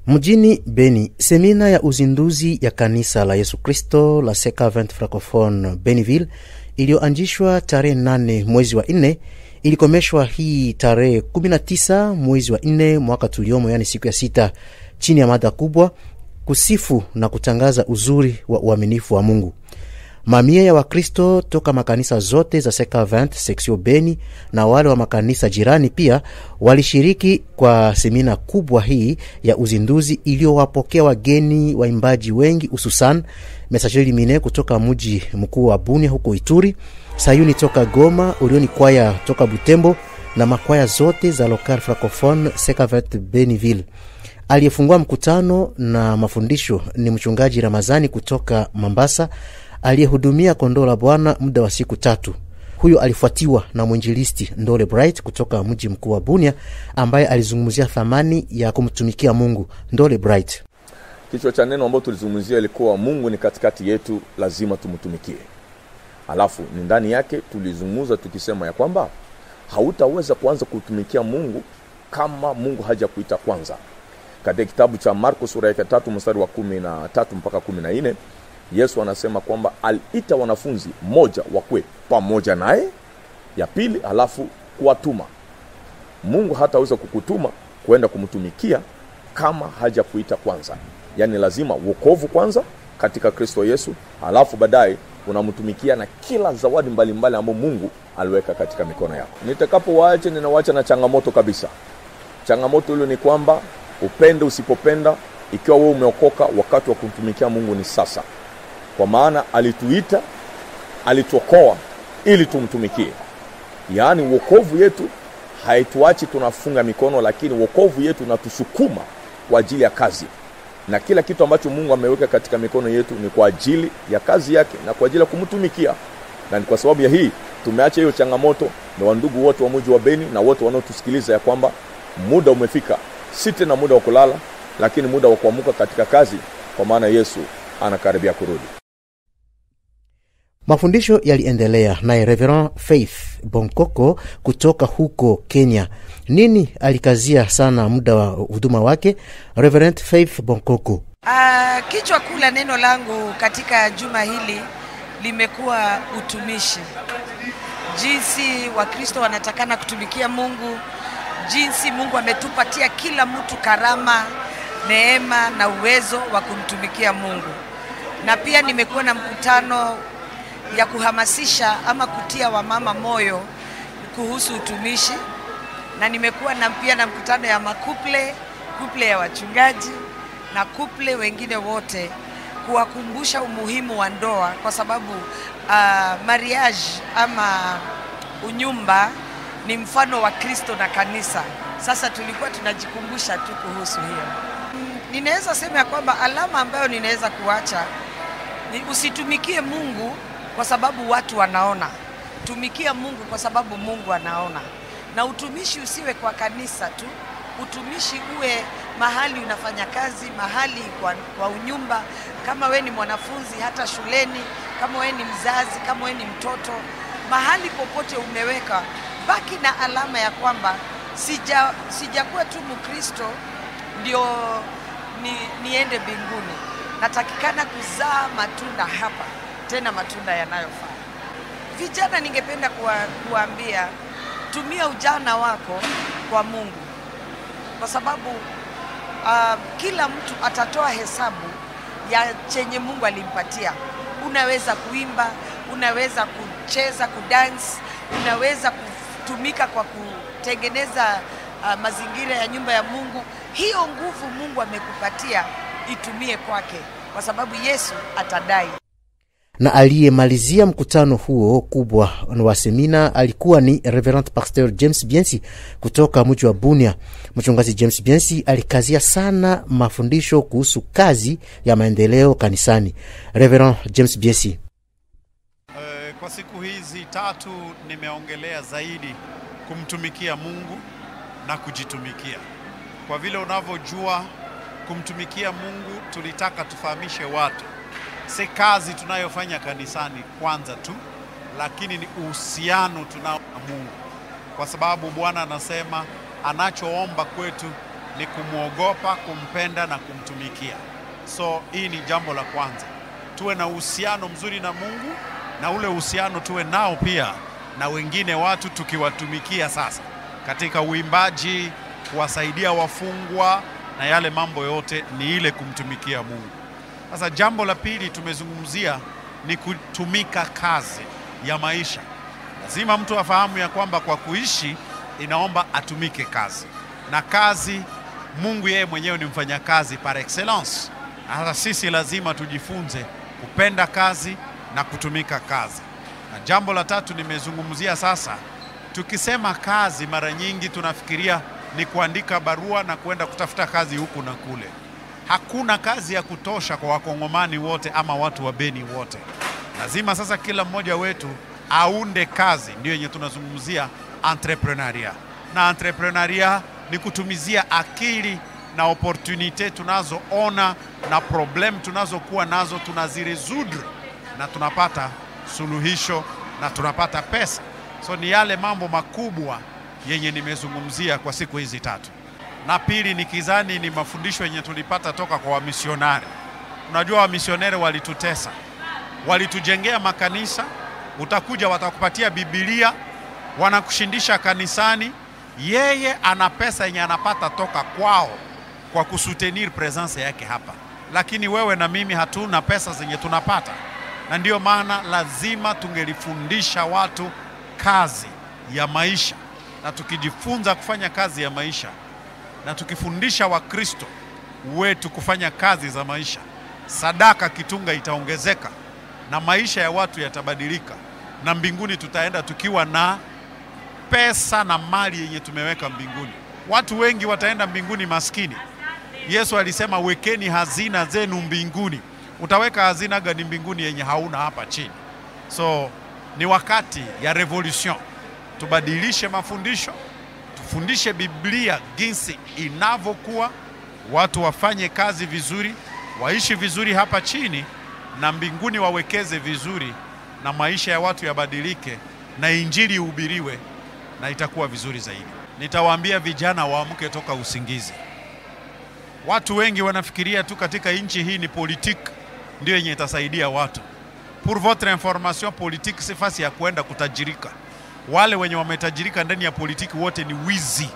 Mjini Beni, semina ya uzinduzi ya kanisa la Yesu Kristo la Sekavent Francophone Beniville iliyoanzishwa tarehe 8 mwezi wa 4 ilikomeshwa hii tarehe 19 mwezi wa 4 mwaka tuliomo, yani siku ya 6, chini ya mada kubwa kusifu na kutangaza uzuri wa uaminifu wa Mungu. Mamia ya Wakristo toka makanisa zote za Sekavent seksio Beni na wale wa makanisa jirani pia walishiriki kwa semina kubwa hii ya uzinduzi iliyowapokea wageni waimbaji wengi, hususan Messagers Lumineux kutoka mji mkuu wa Bunia huko Ituri, Sayuni toka Goma, Orioni kwaya toka Butembo na makwaya zote za Local Francophone Sekavent Beniville. Aliyefungua mkutano na mafundisho ni mchungaji Ramazani kutoka Mombasa, aliyehudumia kondoo la Bwana muda wa siku 3. Huyo alifuatiwa na mwinjilisti Ndole Bright kutoka mji mkuu wa Bunia, ambaye alizungumzia thamani ya kumtumikia Mungu. Ndole Bright: kichwa cha neno ambalo tulizungumzia ilikuwa Mungu ni katikati yetu, lazima tumtumikie. Alafu ni ndani yake tulizungumza tukisema ya kwamba hautaweza kuanza kutumikia Mungu kama Mungu hajakuita kwanza. Katika kitabu cha Marko sura ya 3 mstari wa 13 mpaka 14, Yesu anasema kwamba aliita wanafunzi, moja wakwe pamoja naye, ya pili alafu kuwatuma. Mungu hataweza kukutuma kwenda kumtumikia kama hajakuita kwanza. Yani lazima wokovu kwanza katika Kristo Yesu, alafu baadaye unamtumikia na kila zawadi mbalimbali ambazo Mungu aliweka katika mikono yako. Nitakapowaacha ninawaacha na changamoto kabisa. Changamoto ile ni kwamba upende usipopenda, ikiwa wewe umeokoka, wakati wa kumtumikia Mungu ni sasa. Kwa maana alituita, alituokoa ili tumtumikie. Yaani wokovu yetu haituachi tunafunga mikono, lakini wokovu yetu unatusukuma kwa ajili ya kazi. Na kila kitu ambacho Mungu ameweka katika mikono yetu ni kwa ajili ya kazi yake na kwa ajili ya kumtumikia. Na kwa sababu ya hii tumeacha hiyo changamoto, na wandugu wote wa mji wa Beni na wote wanaotusikiliza ya kwamba muda umefika, si tena muda wa kulala, lakini muda wa kuamka katika kazi, kwa maana Yesu anakaribia kurudi. Mafundisho yaliendelea naye Reverend Faith Bonkoko kutoka huko Kenya. Nini alikazia sana muda wa huduma wake Reverend Faith Bonkoko? Kichwa kula neno langu katika juma hili limekuwa utumishi. Jinsi Wakristo wanatakana kutumikia Mungu, jinsi Mungu ametupatia kila mtu karama, neema na uwezo wa kumtumikia Mungu. Na pia nimekuwa na mkutano ya kuhamasisha ama kutia wamama moyo kuhusu utumishi, na nimekuwa pia na mkutano ya makuple ya wachungaji na kuple wengine wote, kuwakumbusha umuhimu wa ndoa, kwa sababu marriage ama unyumba ni mfano wa Kristo na kanisa. Sasa tulikuwa tunajikumbusha tu kuhusu hiyo. Ninaweza sema ya kwamba alama ambayo ninaweza kuacha ni usitumikie Mungu kwa sababu watu wanaona. Tumikia Mungu kwa sababu Mungu anaona. Na utumishi usiwe kwa kanisa tu. Utumishi uwe mahali unafanya kazi, mahali kwa unyumba, kama we ni mwanafunzi, hata shuleni, kama we ni mzazi, kama we ni mtoto, mahali popote umeweka, baki na alama ya kwamba sijakuwa tu Mkristo ndio niende mbinguni. Natakikana kuzaa matunda hapa, tena matunda yanayofaa. Vijana, ningependa kuambia tumia ujana wako kwa Mungu, kwa sababu kila mtu atatoa hesabu ya chenye Mungu alimpatia. Unaweza kuimba, unaweza kucheza, kudance, unaweza kutumika kwa kutengeneza mazingira ya nyumba ya Mungu. Hiyo nguvu Mungu amekupatia, itumie kwake, kwa sababu Yesu atadai. Na aliyemalizia mkutano huo kubwa wa semina alikuwa ni Reverend Pastor James Biensi kutoka mji wa Bunia. Mchungaji James Biensi alikazia sana mafundisho kuhusu kazi ya maendeleo kanisani. Reverend James Biensi: kwa siku hizi 3 nimeongelea zaidi kumtumikia Mungu na kujitumikia. Kwa vile unavyojua, kumtumikia Mungu tulitaka tufahamishe watu si kazi tunayofanya kanisani kwanza tu, lakini ni uhusiano tunao na Mungu. Kwa sababu Bwana anasema anachoomba kwetu ni kumwogopa, kumpenda na kumtumikia. So hii ni jambo la kwanza. Tuwe na uhusiano mzuri na Mungu, na ule uhusiano tuwe nao pia na wengine watu, tukiwatumikia sasa katika uimbaji, kuwasaidia wafungwa na yale mambo yote, ni ile kumtumikia Mungu. Sasa jambo la pili tumezungumzia ni kutumika kazi ya maisha. Lazima mtu afahamu ya kwamba kwa kuishi inaomba atumike kazi. Na kazi, Mungu yeye mwenyewe ni mfanyakazi par excellence. Sasa sisi lazima tujifunze kupenda kazi na kutumika kazi. Na jambo la tatu nimezungumzia sasa, tukisema kazi mara nyingi tunafikiria ni kuandika barua na kwenda kutafuta kazi huku na kule. Hakuna kazi ya kutosha kwa wakongomani wote ama watu wa Beni wote. Lazima sasa kila mmoja wetu aunde kazi, ndio yenye tunazungumzia entrepreneuria. Na entrepreneuria ni kutumizia akili na opportunity tunazoona na problem tunazokuwa nazo, tunaziresoudre na tunapata suluhisho na tunapata pesa. So ni yale mambo makubwa yenye nimezungumzia kwa siku hizi tatu. Na pili nikizani ni mafundisho yenye tulipata toka kwa wamisionari. Unajua wamisionari walitutesa, walitujengea makanisa, utakuja watakupatia Biblia, wanakushindisha kanisani, yeye ana pesa yenye anapata toka kwao kwa kusutenir presence yake hapa. Lakini wewe na mimi hatuna pesa zenye tunapata. Na ndio maana lazima tungelifundisha watu kazi ya maisha. Na tukijifunza kufanya kazi ya maisha, na tukifundisha Wakristo wetu kufanya kazi za maisha, sadaka kitunga itaongezeka na maisha ya watu yatabadilika, na mbinguni tutaenda tukiwa na pesa na mali yenye tumeweka mbinguni. Watu wengi wataenda mbinguni maskini. Yesu alisema wekeni hazina zenu mbinguni. Utaweka hazina gani mbinguni yenye hauna hapa chini? So ni wakati ya revolution. Tubadilishe mafundisho, tufundishe Biblia jinsi inavyokuwa, watu wafanye kazi vizuri, waishi vizuri hapa chini, na mbinguni wawekeze vizuri, na maisha ya watu yabadilike, na injili ihubiriwe, na itakuwa vizuri zaidi. Nitawaambia vijana waamke toka usingizi. Watu wengi wanafikiria tu katika nchi hii ni politique ndio yenye itasaidia watu. Pour votre information, politique si fasi ya kuenda kutajirika. Wale wenye wametajirika ndani ya politiki wote ni wizi.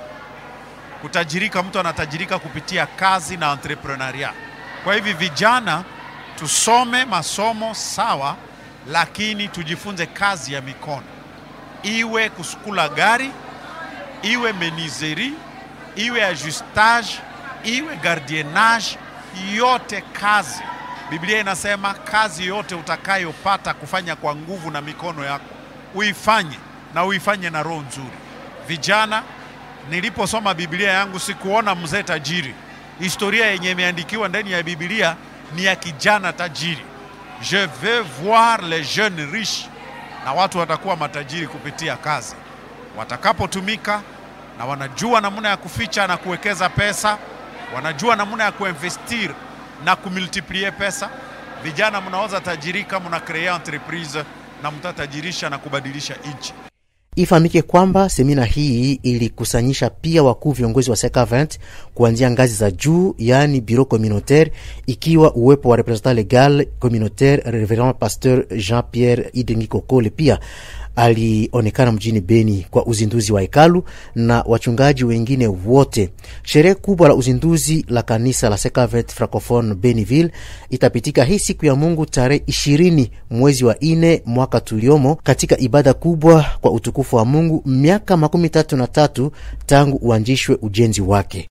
Kutajirika, mtu anatajirika kupitia kazi na entrepreneuria. Kwa hivi vijana tusome masomo sawa, lakini tujifunze kazi ya mikono. Iwe kusukula gari, iwe menuiserie, iwe ajustage, iwe gardiennage, yote kazi. Biblia inasema kazi yote utakayopata kufanya kwa nguvu na mikono yako, uifanye, na uifanye na roho nzuri. Vijana, niliposoma Biblia yangu sikuona mzee tajiri. Historia yenye imeandikiwa ndani ya Biblia ni ya kijana tajiri. Je veux voir les jeunes riches. Na watu watakuwa matajiri kupitia kazi. Watakapotumika na wanajua namna ya kuficha na kuwekeza pesa, wanajua namna ya kuinvestir na kumultiplier pesa, vijana mnaweza tajirika, mna create entreprise na mtatajirisha na kubadilisha nchi. Ifahamike kwamba semina hii ilikusanyisha pia wakuu viongozi wa CECA20 kuanzia ngazi za juu, yani bureau communautaire, ikiwa uwepo wa representant legal communautaire Reverend Pasteur Jean-Pierre Idengi Kokole pia alionekana mjini Beni kwa uzinduzi wa hekalu na wachungaji wengine wote. Sherehe kubwa la uzinduzi la kanisa la CECA20 Francophone Beniville itapitika hii siku ya Mungu tarehe 20 mwezi wa 4 mwaka tuliomo, katika ibada kubwa kwa utukufu wa Mungu, miaka 33 tangu uanzishwe ujenzi wake.